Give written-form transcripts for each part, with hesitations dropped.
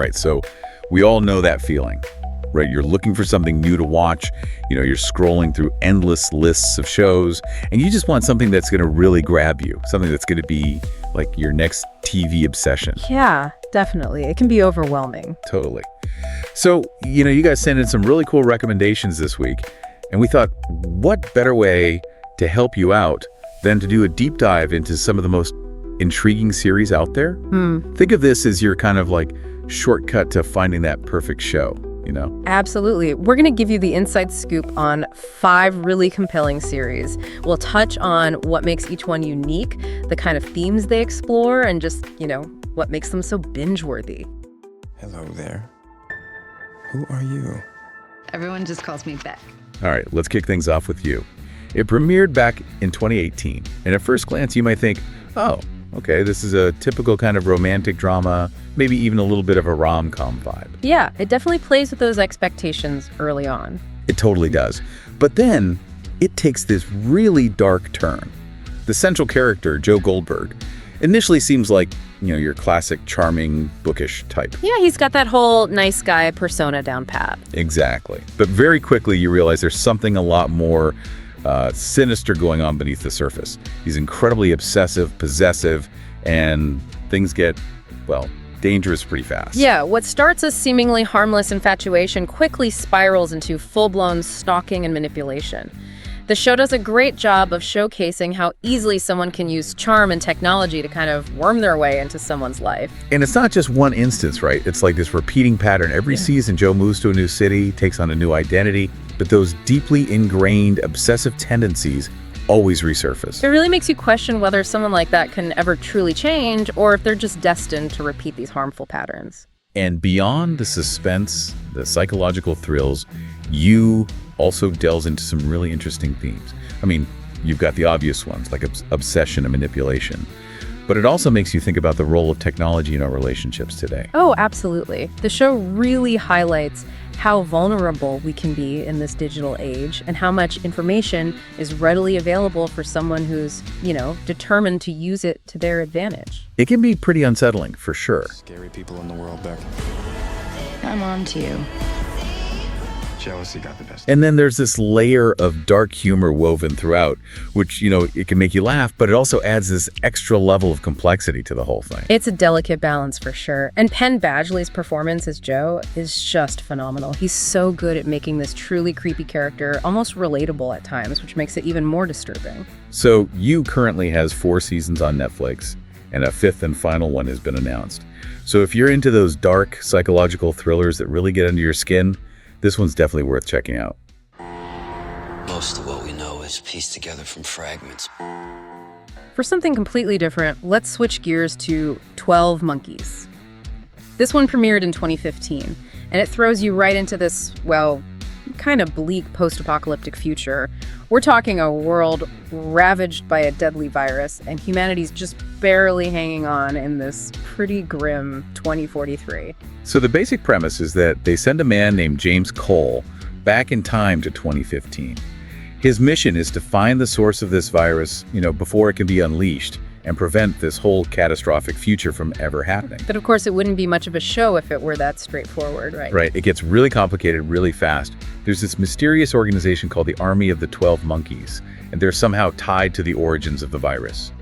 right, so we all know that feeling, right? You're looking for something new to watch. You're scrolling through endless lists of shows, and you just want something that's going to really grab you, something that's going to be like your next TV obsession. Yeah, definitely. It can be overwhelming. Totally. So, you guys sent in some really cool recommendations this week, and we thought, what better way to help you out than to do a deep dive into some of the most intriguing series out there? Think of this as your kind of like shortcut to finding that perfect show, Absolutely. We're going to give you the inside scoop on 5 really compelling series. We'll touch on what makes each one unique, the kind of themes they explore, and just, what makes them so binge-worthy. Hello there. Who are you? Everyone just calls me Beck. All right, let's kick things off with you. It premiered back in 2018, and at first glance you might think, oh, okay, this is a typical kind of romantic drama, maybe even a little bit of a rom-com vibe. Yeah, it definitely plays with those expectations early on. It totally does. But then it takes this really dark turn. The central character, Joe Goldberg, initially seems like, your classic charming, bookish type. Yeah, he's got that whole nice guy persona down pat. Exactly. But very quickly you realize there's something a lot more sinister going on beneath the surface. He's incredibly obsessive, possessive, and things get, dangerous pretty fast. Yeah, what starts as seemingly harmless infatuation quickly spirals into full-blown stalking and manipulation. The show does a great job of showcasing how easily someone can use charm and technology to kind of worm their way into someone's life. And it's not just one instance, right? It's like this repeating pattern. Every season, Joe moves to a new city, takes on a new identity, but those deeply ingrained obsessive tendencies always resurface. It really makes you question whether someone like that can ever truly change, or if they're just destined to repeat these harmful patterns. And beyond the suspense, the psychological thrills, you also delves into some really interesting themes. I mean, you've got the obvious ones, like obsession and manipulation. But it also makes you think about the role of technology in our relationships today. Oh, absolutely. The show really highlights how vulnerable we can be in this digital age, and how much information is readily available for someone who's, determined to use it to their advantage. It can be pretty unsettling, for sure. Scary people in the world, Beck. I'm on to you. Jealousy got the best. And then there's this layer of dark humor woven throughout, which, it can make you laugh, but it also adds this extra level of complexity to the whole thing. It's a delicate balance for sure. And Penn Badgley's performance as Joe is just phenomenal. He's so good at making this truly creepy character almost relatable at times, which makes it even more disturbing. So You currently has 4 seasons on Netflix, and a 5th and final one has been announced. So if you're into those dark psychological thrillers that really get under your skin, this one's definitely worth checking out. Most of what we know is pieced together from fragments. For something completely different, let's switch gears to 12 Monkeys. This one premiered in 2015, and it throws you right into this, kind of bleak post-apocalyptic future. We're talking a world ravaged by a deadly virus, and humanity's just barely hanging on in this pretty grim 2043. So the basic premise is that they send a man named James Cole back in time to 2015. His mission is to find the source of this virus, before it can be unleashed, and prevent this whole catastrophic future from ever happening. But of course, it wouldn't be much of a show if it were that straightforward, right? Right. It gets really complicated really fast. There's this mysterious organization called the Army of the 12 Monkeys, and they're somehow tied to the origins of the virus.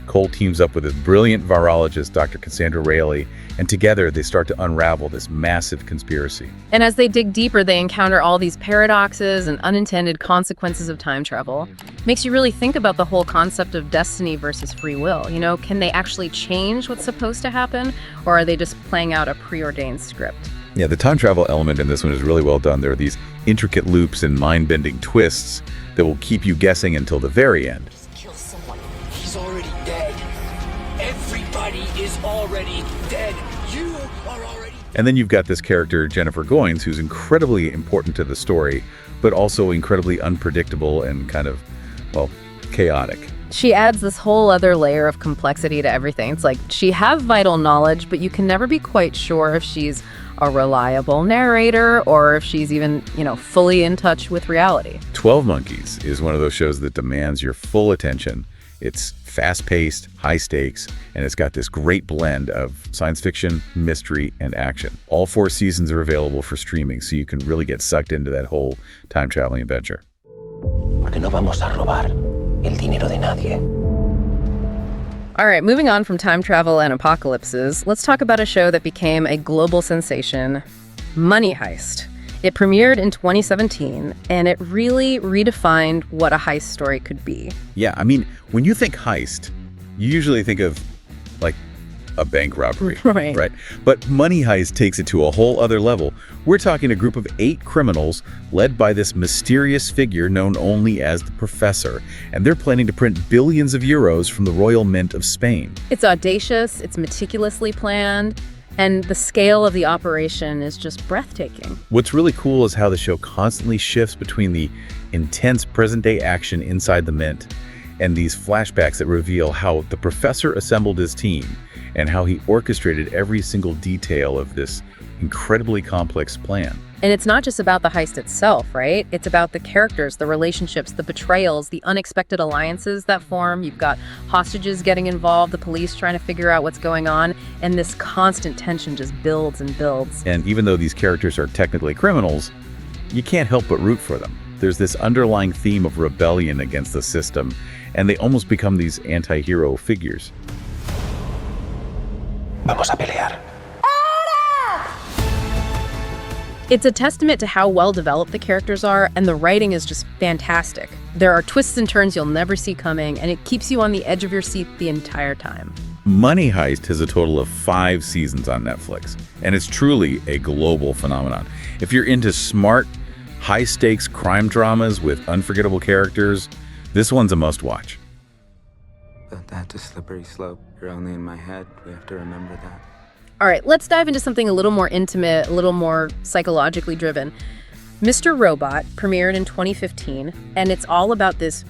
Cole teams up with his brilliant virologist, Dr. Cassandra Rayleigh, and together they start to unravel this massive conspiracy. And as they dig deeper, they encounter all these paradoxes and unintended consequences of time travel. Makes you really think about the whole concept of destiny versus free will. Can they actually change what's supposed to happen, or are they just playing out a preordained script? Yeah, the time travel element in this one is really well done. There are these intricate loops and mind-bending twists that will keep you guessing until the very end. Kill someone. He's already dead. Everybody is already dead. You are already dead. And then you've got this character, Jennifer Goines, who's incredibly important to the story, but also incredibly unpredictable and kind of, chaotic. She adds this whole other layer of complexity to everything. It's like she has vital knowledge, but you can never be quite sure if she's a reliable narrator or if she's even, fully in touch with reality. 12 Monkeys is one of those shows that demands your full attention, It's fast-paced, high stakes, and it's got this great blend of science fiction, mystery, and action. All 4 seasons are available for streaming, so you can really get sucked into that whole time-traveling adventure. Porque no vamos a robar el dinero de nadie. All right, moving on from time travel and apocalypses, let's talk about a show that became a global sensation, Money Heist. It premiered in 2017, and it really redefined what a heist story could be. Yeah, I mean, when you think heist, you usually think of, like, a bank robbery, Right. But Money Heist takes it to a whole other level. We're talking a group of 8 criminals led by this mysterious figure known only as the Professor, and they're planning to print billions of euros from the Royal Mint of Spain. It's audacious, it's meticulously planned, and the scale of the operation is just breathtaking. What's really cool is how the show constantly shifts between the intense present-day action inside the Mint and these flashbacks that reveal how the Professor assembled his team and how he orchestrated every single detail of this incredibly complex plan. And it's not just about the heist itself, right? It's about the characters, the relationships, the betrayals, the unexpected alliances that form. You've got hostages getting involved, the police trying to figure out what's going on, and this constant tension just builds and builds. And even though these characters are technically criminals, you can't help but root for them. There's this underlying theme of rebellion against the system, and they almost become these anti-hero figures. Vamos a pelear. It's a testament to how well developed the characters are, and the writing is just fantastic. There are twists and turns you'll never see coming, and it keeps you on the edge of your seat the entire time. Money Heist has a total of 5 seasons on Netflix, and it's truly a global phenomenon. If you're into smart, high-stakes crime dramas with unforgettable characters, this one's a must-watch. But that's a slippery slope. You're only in my head. We have to remember that. All right, let's dive into something a little more intimate, a little more psychologically driven. Mr. Robot premiered in 2015, and it's all about this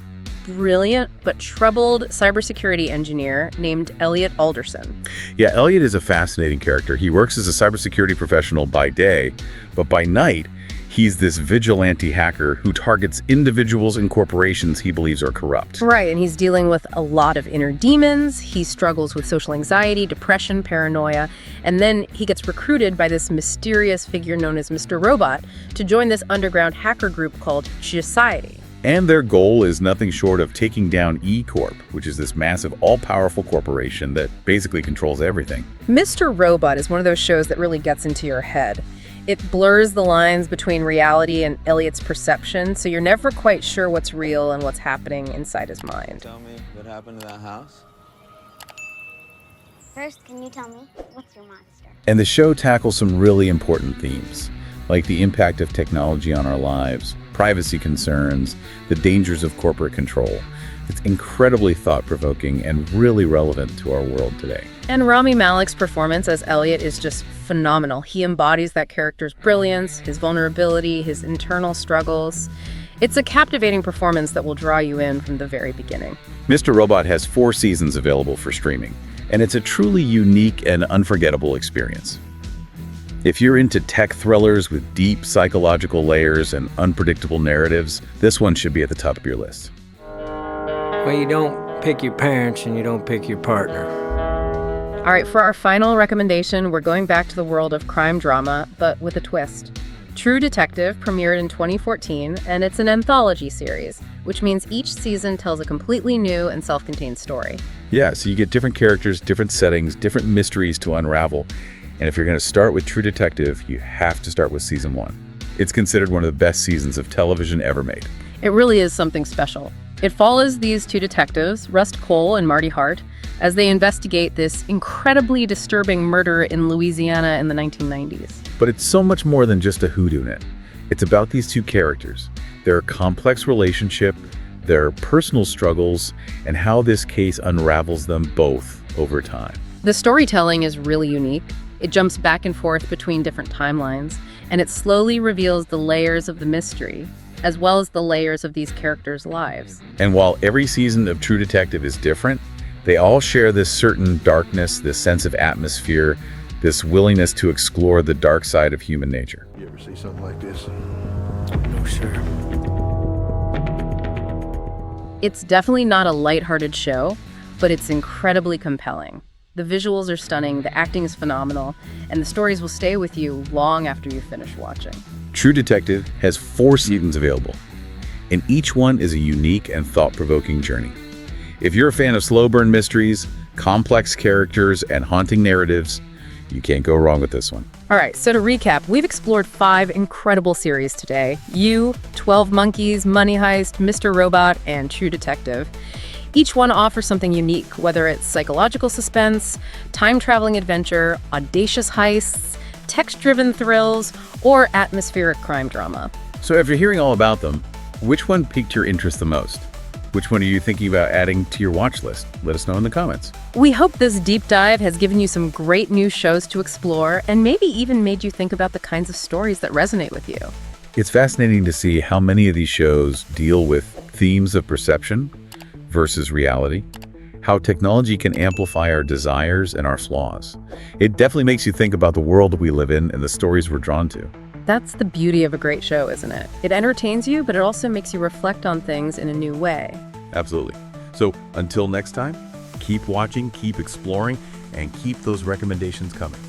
brilliant but troubled cybersecurity engineer named Elliot Alderson. Yeah, Elliot is a fascinating character. He works as a cybersecurity professional by day, but by night, he's this vigilante hacker who targets individuals and corporations he believes are corrupt. Right, and he's dealing with a lot of inner demons. He struggles with social anxiety, depression, paranoia, and then he gets recruited by this mysterious figure known as Mr. Robot to join this underground hacker group called Society. And their goal is nothing short of taking down E-Corp, which is this massive, all-powerful corporation that basically controls everything. Mr. Robot is one of those shows that really gets into your head. It blurs the lines between reality and Elliot's perception, so you're never quite sure what's real and what's happening inside his mind. Tell me what happened to that house? First, can you tell me, what's your monster? And the show tackles some really important themes, like the impact of technology on our lives, privacy concerns, the dangers of corporate control. It's incredibly thought-provoking and really relevant to our world today. And Rami Malek's performance as Elliot is just phenomenal. He embodies that character's brilliance, his vulnerability, his internal struggles. It's a captivating performance that will draw you in from the very beginning. Mr. Robot has 4 seasons available for streaming, and it's a truly unique and unforgettable experience. If you're into tech thrillers with deep psychological layers and unpredictable narratives, this one should be at the top of your list. Well, you don't pick your parents and you don't pick your partner. All right, for our final recommendation, we're going back to the world of crime drama, but with a twist. True Detective premiered in 2014, and it's an anthology series, which means each season tells a completely new and self-contained story. Yeah, so you get different characters, different settings, different mysteries to unravel. And if you're going to start with True Detective, you have to start with season 1. It's considered one of the best seasons of television ever made. It really is something special. It follows these 2 detectives, Rust Cole and Marty Hart, as they investigate this incredibly disturbing murder in Louisiana in the 1990s. But it's so much more than just a whodunit. It's about these 2 characters, their complex relationship, their personal struggles, and how this case unravels them both over time. The storytelling is really unique. It jumps back and forth between different timelines, and it slowly reveals the layers of the mystery, as well as the layers of these characters' lives. And while every season of True Detective is different, they all share this certain darkness, this sense of atmosphere, this willingness to explore the dark side of human nature. You ever see something like this? No, sir. It's definitely not a lighthearted show, but it's incredibly compelling. The visuals are stunning, the acting is phenomenal, and the stories will stay with you long after you finish watching. True Detective has 4 seasons available, and each one is a unique and thought-provoking journey. If you're a fan of slow burn mysteries, complex characters, and haunting narratives, you can't go wrong with this one. All right, so to recap, we've explored 5 incredible series today. You, 12 Monkeys, Money Heist, Mr. Robot, and True Detective. Each one offers something unique, whether it's psychological suspense, time-traveling adventure, audacious heists, text-driven thrills, or atmospheric crime drama. So after hearing all about them, which one piqued your interest the most? Which one are you thinking about adding to your watch list? Let us know in the comments. We hope this deep dive has given you some great new shows to explore and maybe even made you think about the kinds of stories that resonate with you. It's fascinating to see how many of these shows deal with themes of perception versus reality, how technology can amplify our desires and our flaws. It definitely makes you think about the world we live in and the stories we're drawn to. That's the beauty of a great show, isn't it? It entertains you, but it also makes you reflect on things in a new way. Absolutely. So until next time, keep watching, keep exploring, and keep those recommendations coming.